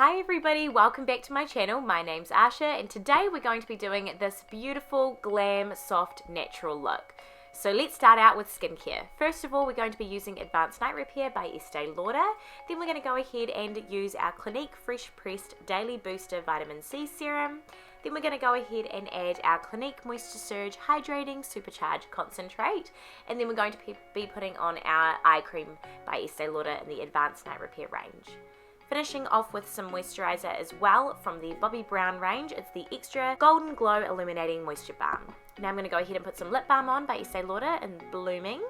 Hi everybody, welcome back to my channel. My name's Asha and today we're going to be doing this beautiful glam soft natural look. So let's start out with skincare. First of all, we're going to be using Advanced Night Repair by Estee Lauder. Then we're going to go ahead and use our Clinique Fresh Pressed Daily Booster Vitamin C Serum. Then we're going to go ahead and add our Clinique Moisture Surge Hydrating Supercharge Concentrate. And then we're going to be putting on our eye cream by Estee Lauder in the Advanced Night Repair range. Finishing off with some moisturizer as well from the Bobbi Brown range. It's the Extra Golden Glow Illuminating Moisture Balm. Now I'm going to go ahead and put some lip balm on by Estee Lauder in Blooming.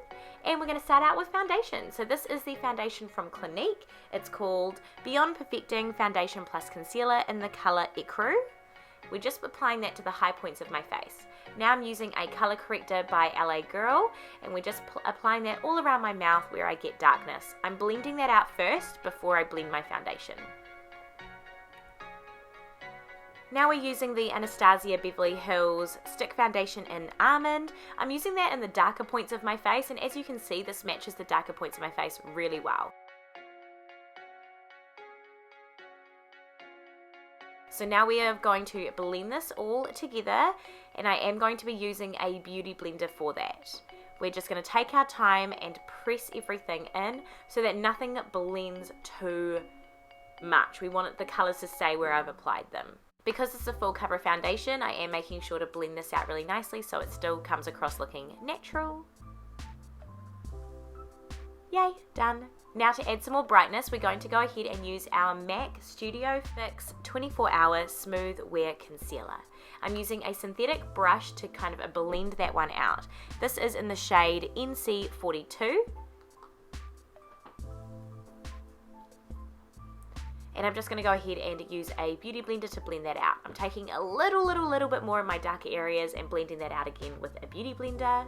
And we're going to start out with foundation. So this is the foundation from Clinique. It's called Beyond Perfecting Foundation Plus Concealer in the color ECRU. We're just applying that to the high points of my face. Now I'm using a color corrector by LA Girl, and we're just applying that all around my mouth where I get darkness. I'm blending that out first before I blend my foundation. Now we're using the Anastasia Beverly Hills Stick Foundation in Almond. I'm using that in the darker points of my face, and as you can see, this matches the darker points of my face really well. So now we are going to blend this all together, and I am going to be using a beauty blender for that. We're just going to take our time and press everything in so that nothing blends too much. We want the colours to stay where I've applied them. Because it's a full cover foundation, I am making sure to blend this out really nicely so it still comes across looking natural. Yay, done. Now to add some more brightness, we're going to go ahead and use our MAC Studio Fix 24 Hour Smooth Wear Concealer. I'm using a synthetic brush to kind of blend that one out. This is in the shade NC42. And I'm just going to go ahead and use a beauty blender to blend that out. I'm taking a little bit more in my darker areas and blending that out again with a beauty blender.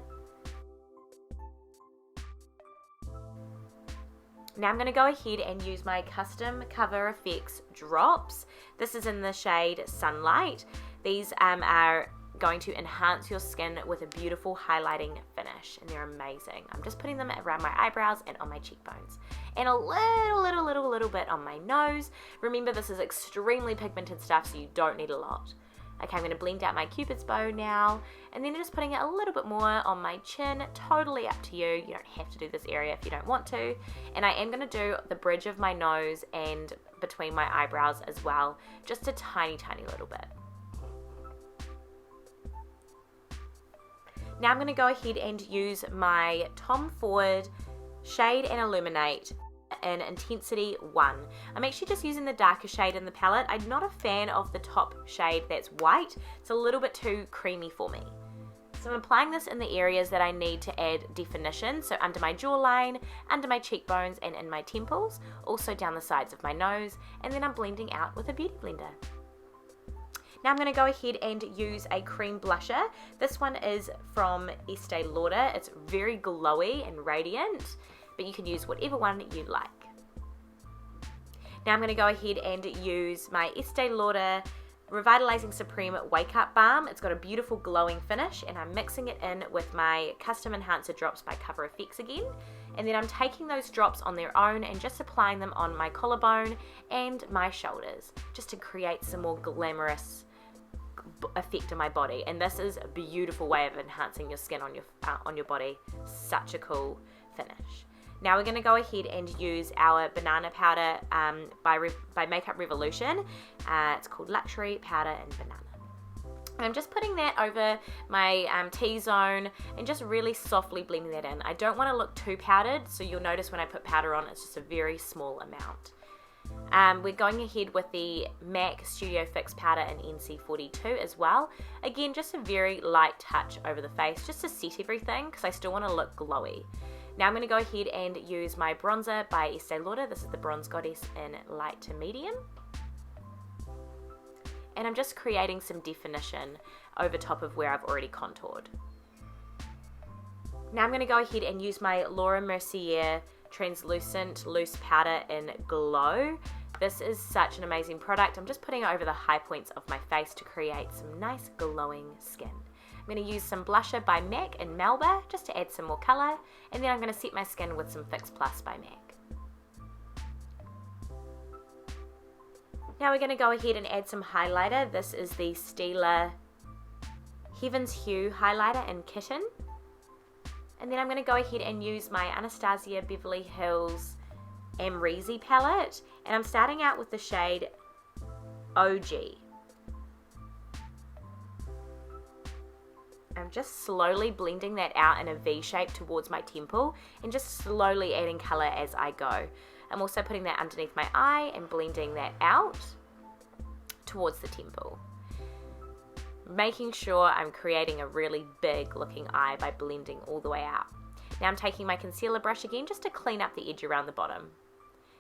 Now I'm going to go ahead and use my Custom Cover FX drops. This is in the shade Sunlight. These are going to enhance your skin with a beautiful highlighting finish, and they're amazing. I'm just putting them around my eyebrows and on my cheekbones, and a little bit on my nose. Remember, this is extremely pigmented stuff, so you don't need a lot. Okay, I'm going to blend out my Cupid's bow now, and then just putting it a little bit more on my chin. Totally up to you. You don't have to do this area if you don't want to. And I am going to do the bridge of my nose and between my eyebrows as well, just a tiny little bit. Now I'm going to go ahead and use my Tom Ford Shade and Illuminate in Intensity 1. I'm actually just using the darker shade in the palette. I'm not a fan of the top shade that's white. It's a little bit too creamy for me. So I'm applying this in the areas that I need to add definition. So under my jawline, under my cheekbones, and in my temples. Also down the sides of my nose. And then I'm blending out with a beauty blender. Now I'm going to go ahead and use a cream blusher. This one is from Estee Lauder. It's very glowy and radiant, but you can use whatever one you like. Now I'm going to go ahead and use my Estee Lauder Revitalizing Supreme Wake Up Balm. It's got a beautiful glowing finish, and I'm mixing it in with my Custom Enhancer drops by Cover FX again. And then I'm taking those drops on their own and just applying them on my collarbone and my shoulders, just to create some more glamorous effect on my body. And this is a beautiful way of enhancing your skin on your body. Such a cool finish. Now we're going to go ahead and use our banana powder by Makeup Revolution. It's called Luxury Powder and Banana. And I'm just putting that over my T-zone and just really softly blending that in. I don't want to look too powdered, so you'll notice when I put powder on, it's just a very small amount. We're going ahead with the MAC Studio Fix powder in NC42 as well. Again, just a very light touch over the face, just to set everything, because I still want to look glowy. Now I'm going to go ahead and use my bronzer by Estee Lauder. This is the Bronze Goddess in light to medium. And I'm just creating some definition over top of where I've already contoured. Now I'm going to go ahead and use my Laura Mercier Translucent Loose Powder in Glow. This is such an amazing product. I'm just putting it over the high points of my face to create some nice glowing skin. I'm going to use some blusher by MAC in Melba just to add some more colour, and then I'm going to set my skin with some Fix Plus by MAC. Now we're going to go ahead and add some highlighter. This is the Stila Heaven's Hue highlighter in Kitten. And then I'm going to go ahead and use my Anastasia Beverly Hills AMREZY palette. And I'm starting out with the shade OG. I'm just slowly blending that out in a V shape towards my temple and just slowly adding color as I go. I'm also putting that underneath my eye and blending that out towards the temple. Making sure I'm creating a really big looking eye by blending all the way out. Now I'm taking my concealer brush again just to clean up the edge around the bottom.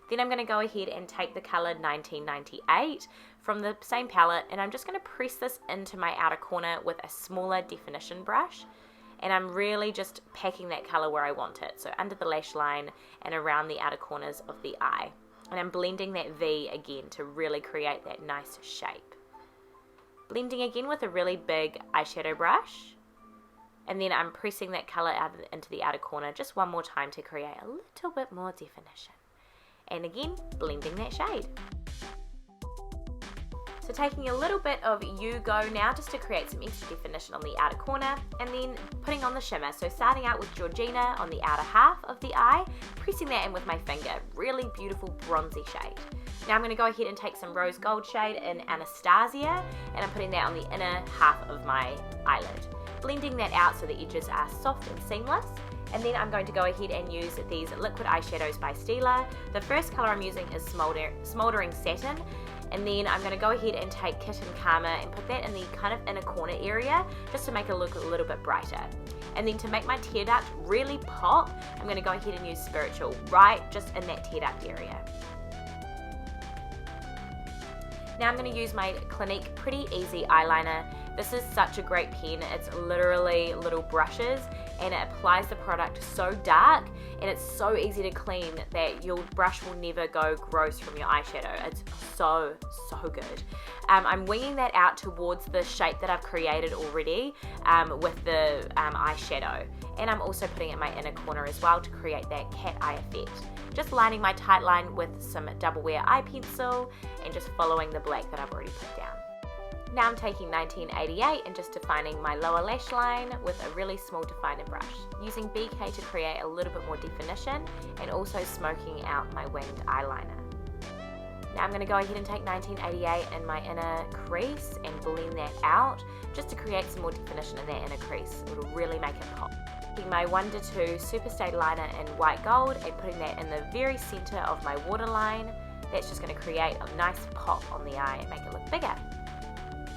Then I'm going to go ahead and take the color 1998 from the same palette, and I'm just going to press this into my outer corner with a smaller definition brush, and I'm really just packing that color where I want it, so under the lash line and around the outer corners of the eye. And I'm blending that V again to really create that nice shape. Blending again with a really big eyeshadow brush, and then I'm pressing that color out into the outer corner just one more time to create a little bit more definition. And again, blending that shade. So taking a little bit of You Go now just to create some extra definition on the outer corner, and then putting on the shimmer. So starting out with Georgina on the outer half of the eye, pressing that in with my finger. Really beautiful bronzy shade. Now I'm going to go ahead and take some rose gold shade in Anastasia, and I'm putting that on the inner half of my eyelid. Blending that out so the edges are soft and seamless. And then I'm going to go ahead and use these liquid eyeshadows by Stila. The first color I'm using is Smoldering Satin. And then I'm going to go ahead and take Kitten Karma and put that in the kind of inner corner area just to make it look a little bit brighter. And then to make my tear duct really pop, I'm going to go ahead and use Spiritual right just in that tear duct area. Now I'm going to use my Clinique Pretty Easy eyeliner. This is such a great pen. It's literally little brushes and it applies the product so dark and it's so easy to clean that your brush will never go gross from your eyeshadow. It's so good. I'm winging that out towards the shape that I've created already with the eyeshadow, and I'm also putting it in my inner corner as well to create that cat eye effect. Just lining my tight line with some double wear eye pencil and just following the black that I've already put down. Now I'm taking 1988 and just defining my lower lash line with a really small definer brush, using BK to create a little bit more definition and also smoking out my winged eyeliner. Now I'm going to go ahead and take 1988 in my inner crease and blend that out just to create some more definition in that inner crease. It'll really make it pop. Taking my 1-2 Superstay liner in white gold and putting that in the very center of my waterline. That's just going to create a nice pop on the eye and make it look bigger.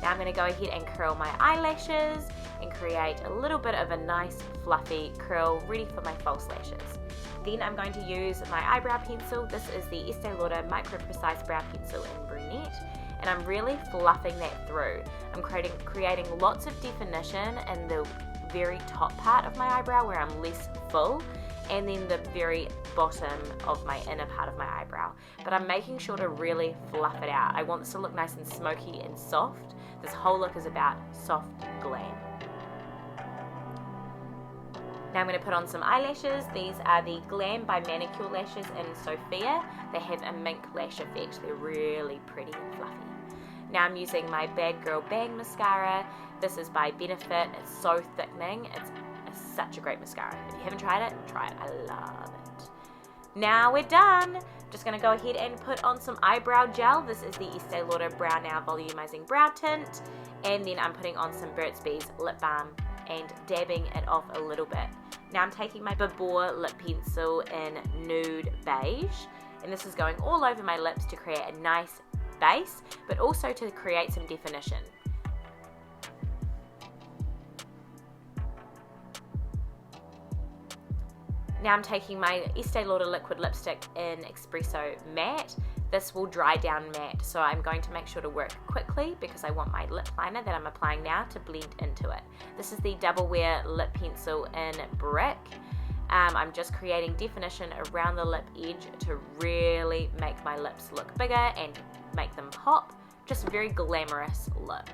Now I'm going to go ahead and curl my eyelashes and create a little bit of a nice fluffy curl ready for my false lashes. Then I'm going to use my eyebrow pencil. This is the Estee Lauder Micro Precise Brow Pencil in Brunette, and I'm really fluffing that through. I'm creating lots of definition in the very top part of my eyebrow where I'm less full, and then the very bottom of my inner part of my eyebrow. But I'm making sure to really fluff it out. I want this to look nice and smoky and soft. This whole look is about soft glam. Now I'm going to put on some eyelashes. These are the Glam by MANICARE lashes in Sophia. They have a mink lash effect. They're really pretty and fluffy. Now I'm using my Bad Girl Bang mascara. This is by Benefit. It's so thickening. It's such a great mascara. If you haven't tried it, try it. I love it. Now we're done. Just going to go ahead and put on some eyebrow gel. This is the Estee Lauder Brow Now Volumizing Brow Tint. And then I'm putting on some Burt's Bees lip balm and dabbing it off a little bit. Now I'm taking my BOBBI lip pencil in Nude Beige. And this is going all over my lips to create a nice base, but also to create some definition. Now I'm taking my Estee Lauder liquid lipstick in Espresso Matte. This will dry down matte, so I'm going to make sure to work quickly because I want my lip liner that I'm applying now to blend into it. This is the Double Wear lip pencil in Brick. I'm just creating definition around the lip edge to really make my lips look bigger and make them pop. Just a very glamorous look.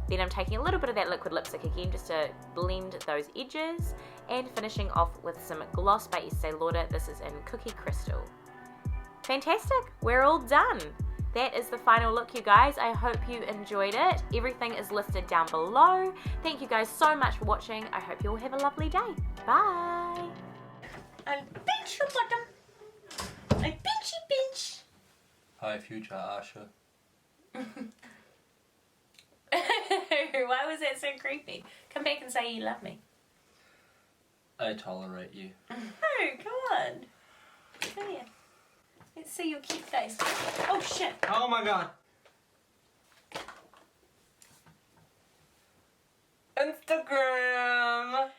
Then I'm taking a little bit of that liquid lipstick again just to blend those edges, and finishing off with some gloss by Estee Lauder. This is in Cookie Crystal. Fantastic, we're all done. that is the final look, you guys. I hope you enjoyed it. Everything is listed down below. Thank you guys so much for watching. I hope you all have a lovely day. Bye. I'll pinch your bottom. I pinchy pinch. Hi, future Asha. Why was that so creepy? Come back and say you love me. I tolerate you. No, come on. Come here. Let's see your cute face. Oh shit. Oh my god. Instagram.